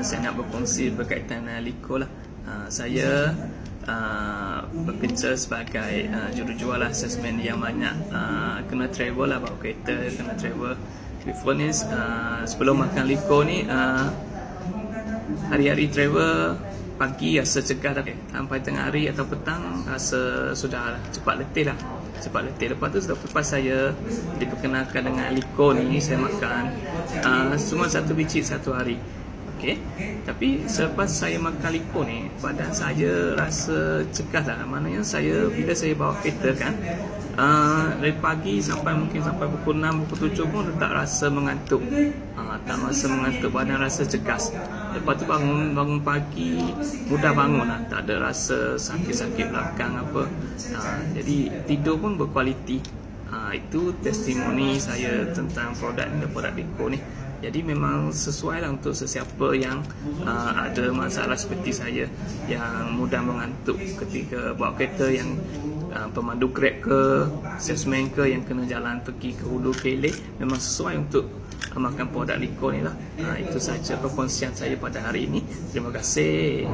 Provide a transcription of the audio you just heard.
saya nak berkongsi berkaitan dengan Liko lah. Saya bekerja sebagai jurujual assessment yang banyak kena travel lah, bawa kereta, kena travel. Before ni sebelum makan Liko ni hari-hari travel pagi rasa cegah dah, sampai tengah hari atau petang rasa sudah cepat letih lah. Lepas tu lepas saya diperkenalkan dengan Liko ni, saya makan cuma 1 biji satu hari. Okey. Tapi selepas saya makan Liko ni, badan saya rasa cegah lah. Maknanya bila saya bawa kereta kan, dari pagi mungkin sampai pukul 6, pukul 7 pun tak rasa mengantuk. Tak rasa mengantuk, badan rasa cegas. Lepas tu bangun pagi, mudah bangun lah. Tak ada rasa sakit-sakit belakang apa. Jadi tidur pun berkualiti. Itu testimoni saya tentang produk Liko ni. Jadi memang sesuai lah untuk sesiapa yang ada masalah seperti saya, yang mudah mengantuk ketika bawa kereta, yang pemandu Grab ke, salesman ke, yang kena jalan pergi ke hulu ke hilir. Memang sesuai untuk makan produk Liko ni lah. Itu saja perkongsian saya pada hari ini. Terima kasih.